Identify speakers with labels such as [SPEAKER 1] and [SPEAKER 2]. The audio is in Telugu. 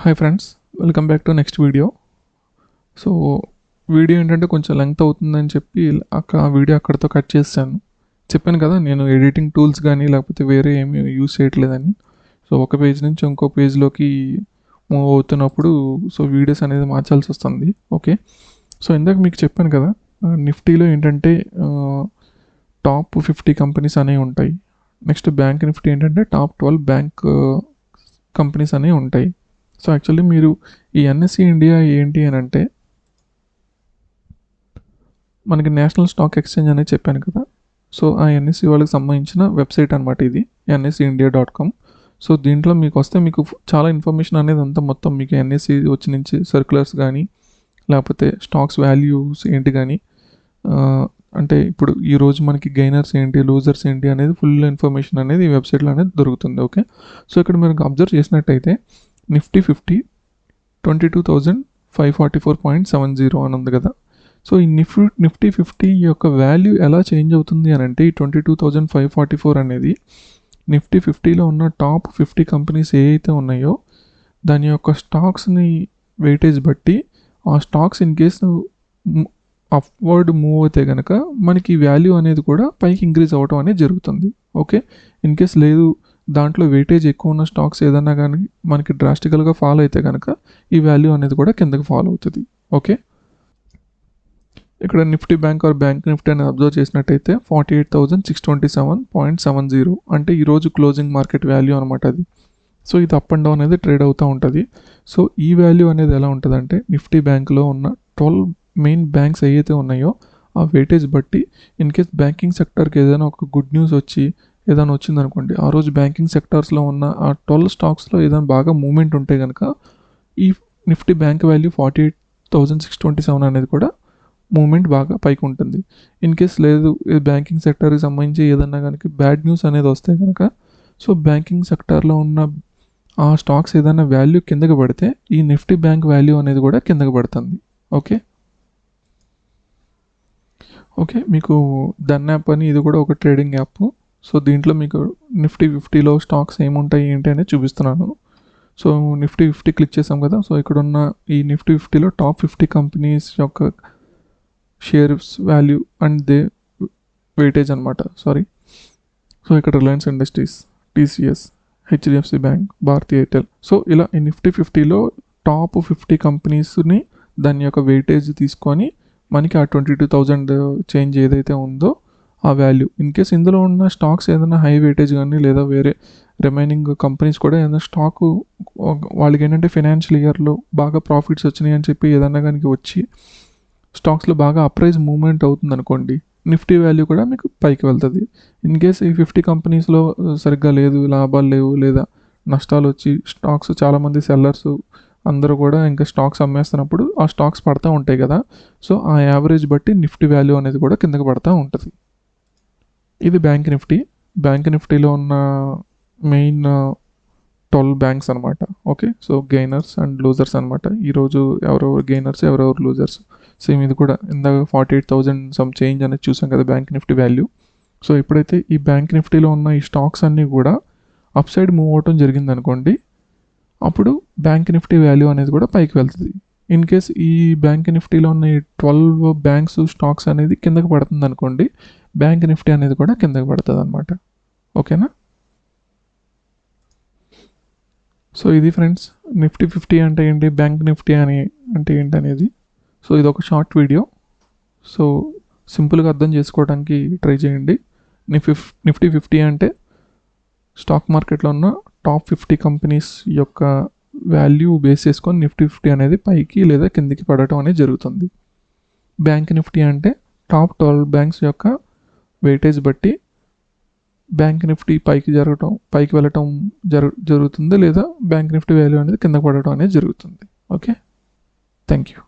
[SPEAKER 1] Hi friends, welcome back to next video. So video ఏంటంటే కొంచెం లెంగ్త్ అవుతుందని చెప్పి వీడియో అక్కడితో కట్ చేశాను. చెప్పాను కదా, నేను ఎడిటింగ్ టూల్స్ కానీ లేకపోతే వేరే ఏమీ యూస్ చేయట్లేదని. సో ఒక పేజ్ నుంచి ఇంకో పేజ్లోకి మూవ్ అవుతున్నప్పుడు వీడియోస్ అనేది మార్చాల్సి వస్తుంది. ఓకే, సో ఇందాక మీకు చెప్పాను కదా, నిఫ్టీలో ఏంటంటే టాప్ 50 కంపెనీస్ అనేవి ఉంటాయి. నెక్స్ట్ బ్యాంక్ నిఫ్టీ ఏంటంటే టాప్ 12 బ్యాంక్ కంపెనీస్ అనేవి ఉంటాయి. సో యాక్చువల్లీ మీరు ఈ ఎన్ఎస్సి ఇండియా ఏంటి అని అంటే, మనకి నేషనల్ స్టాక్ ఎక్స్చేంజ్ అనేది చెప్పాను కదా, సో ఆ ఎన్ఎస్సి వాళ్ళకి సంబంధించిన వెబ్సైట్ అనమాట ఇది, NSEindia.com. సో దీంట్లో మీకు వస్తే మీకు చాలా ఇన్ఫర్మేషన్ అనేది అంతా మొత్తం మీకు ఎన్ఎస్సి వచ్చి నుంచి సర్క్యులర్స్ కానీ లేకపోతే స్టాక్స్ వాల్యూస్ ఏంటి కానీ, అంటే ఇప్పుడు ఈరోజు మనకి గెయినర్స్ ఏంటి, లూజర్స్ ఏంటి అనేది ఫుల్ ఇన్ఫర్మేషన్ అనేది ఈ వెబ్సైట్లో అనేది దొరుకుతుంది. ఓకే, సో ఇక్కడ మీరు అబ్జర్వ్ చేసినట్టయితే నిఫ్టీ 50 22,544.70 అని ఉంది కదా. సో ఈ నిఫ్టీ 50 యొక్క వాల్యూ ఎలా చేంజ్ అవుతుంది అని అంటే, ఈ 22,544 అనేది నిఫ్టీ 50లో ఉన్న టాప్ 50 కంపెనీస్ ఏ అయితే ఉన్నాయో దాని యొక్క స్టాక్స్ని వెయిటేజ్ బట్టి, ఆ stocks in case upward move అయితే కనుక మనకి వాల్యూ అనేది కూడా పైకి ఇంక్రీజ్ అవ్వడం అనేది జరుగుతుంది. ఓకే, ఇన్ కేస్ లేదు దాంట్లో వెయిటేజ్ ఎక్కువ ఉన్న స్టాక్స్ ఏదన్నా కానీ మనకి డ్రాస్టికల్గా ఫాలో అయితే కనుక ఈ వాల్యూ అనేది కూడా కిందకి ఫాలో అవుతుంది. ఓకే, ఇక్కడ Nifty bank or bank Nifty అనేది అబ్జర్వ్ చేసినట్టయితే 48,627.70 అంటే ఈరోజు క్లోజింగ్ మార్కెట్ వాల్యూ అనమాట అది. సో ఇది అప్ అండ్ డౌన్ అనేది ట్రేడ్ అవుతూ ఉంటుంది. సో ఈ వాల్యూ అనేది ఎలా ఉంటుందంటే, నిఫ్టీ బ్యాంక్లో ఉన్న 12 మెయిన్ బ్యాంక్స్ ఏవైతే ఉన్నాయో ఆ వెయిటేజ్ బట్టి, ఇన్ కేస్ బ్యాంకింగ్ సెక్టర్కి ఏదైనా ఒక గుడ్ న్యూస్ వచ్చి ఏదైనా వచ్చిందనుకోండి, ఆ రోజు బ్యాంకింగ్ సెక్టార్స్లో ఉన్న ఆ 12 స్టాక్స్లో ఏదైనా బాగా మూమెంట్ ఉంటే కనుక ఈ నిఫ్టీ బ్యాంక్ వాల్యూ 48,627 అనేది కూడా మూమెంట్ బాగా పైకి ఉంటుంది. ఇన్ కేస్ లేదు బ్యాంకింగ్ సెక్టర్కి సంబంధించి ఏదన్నా కనుక బ్యాడ్ న్యూస్ అనేది వస్తే కనుక, సో బ్యాంకింగ్ సెక్టార్లో ఉన్న ఆ స్టాక్స్ ఏదైనా వాల్యూ కిందకి పడితే ఈ నిఫ్టీ బ్యాంక్ వాల్యూ అనేది కూడా కిందకి పడుతుంది. ఓకే ఓకే మీకు డన్ యాప్ అని ఇది కూడా ఒక ట్రేడింగ్ యాప్. సో దీంట్లో మీకు నిఫ్టీ 50లో స్టాక్స్ ఏముంటాయి ఏంటి అనేది చూపిస్తున్నాను. సో నిఫ్టీ 50 క్లిక్ చేసాం కదా, సో ఇక్కడ ఉన్న ఈ నిఫ్టీ 50లో టాప్ 50 కంపెనీస్ యొక్క shares value and their weightage అనమాట. సో ఇక్కడ Reliance Industries, TCS, HDFC bank, Bharti Airtel. So ఇలా ఈ నిఫ్టీ 50లో టాప్ 50 కంపెనీస్ని దాని యొక్క వెయిటేజ్ తీసుకొని మనకి ఆ 22,000 చేంజ్ ఏదైతే ఉందో ఆ వాల్యూ, ఇన్ కేస్ ఇందులో ఉన్న స్టాక్స్ ఏదైనా హై వెయిటేజ్ కానీ లేదా వేరే రిమైనింగ్ కంపెనీస్ కూడా ఏదైనా స్టాకు వాళ్ళకి ఏంటంటే ఫైనాన్షియల్ ఇయర్లో బాగా ప్రాఫిట్స్ వచ్చినాయి అని చెప్పి ఏదైనా కానీ వచ్చి స్టాక్స్లో బాగా అప్రైజ్ మూవ్మెంట్ అవుతుంది అనుకోండి, నిఫ్టీ వాల్యూ కూడా మీకు పైకి వెళ్తుంది. ఇన్ కేస్ ఈ 50 కంపెనీస్లో సరిగ్గా లేదు, లాభాలు లేవు లేదా నష్టాలు వచ్చి స్టాక్స్ చాలామంది సెల్లర్స్ అందరూ కూడా ఇంకా స్టాక్స్ అమ్మేస్తున్నప్పుడు ఆ స్టాక్స్ పడుతూ ఉంటాయి కదా, సో ఆ యావరేజ్ బట్టి నిఫ్టీ వాల్యూ అనేది కూడా కిందకి పడుతూ ఉంటుంది. ఇది బ్యాంక్ నిఫ్టీ. బ్యాంక్ నిఫ్టీలో ఉన్న మెయిన్ 12 బ్యాంక్స్ అనమాట. Okay, so gainers and losers అనమాట. ఈరోజు ఎవరెవరు గెయినర్స్ ఎవరెవరు లూజర్స్, సేమ్ ఇది కూడా ఇందాక 48,000 సమ్ చేంజ్ అనేది చూసాం కదా బ్యాంక్ నిఫ్టీ వాల్యూ. సో ఎప్పుడైతే ఈ బ్యాంక్ నిఫ్టీలో ఉన్న ఈ స్టాక్స్ అన్నీ కూడా అప్ సైడ్ మూవ్ అవటం జరిగింది అనుకోండి, అప్పుడు బ్యాంక్ నిఫ్టీ వాల్యూ అనేది కూడా పైకి వెళ్తుంది. ఇన్ కేస్ ఈ బ్యాంక్ నిఫ్టీలో ఉన్న ఈ 12 బ్యాంక్స్ స్టాక్స్ అనేది కిందకి పడుతుంది అనుకోండి, బ్యాంక్ నిఫ్టీ అనేది కూడా కిందకి పడుతుంది అనమాట. ఓకేనా, సో ఇది ఫ్రెండ్స్ నిఫ్టీ 50 అంటే ఏంటి, బ్యాంక్ నిఫ్టీ అంటే ఏంటి అనేది. సో ఇది ఒక షార్ట్ వీడియో, సో సింపుల్గా అర్థం చేసుకోవడానికి ట్రై చేయండి. నిఫ్టీ 50 అంటే స్టాక్ మార్కెట్లో ఉన్న టాప్ 50 కంపెనీస్ యొక్క వాల్యూ బేస్ చేసుకొని నిఫ్టీ 50 అనేది పైకి లేదా కిందికి పడటం అనేది జరుగుతుంది. బ్యాంక్ నిఫ్టీ అంటే టాప్ 12 బ్యాంక్స్ యొక్క వెయిటేజ్ బట్టి బ్యాంక్ నిఫ్టీ పైకి వెళ్ళటం జరుగుతుంది, లేదా బ్యాంక్ నిఫ్టీ వాల్యూ అనేది కింద పడటం అనేది జరుగుతుంది. Okay, thank you.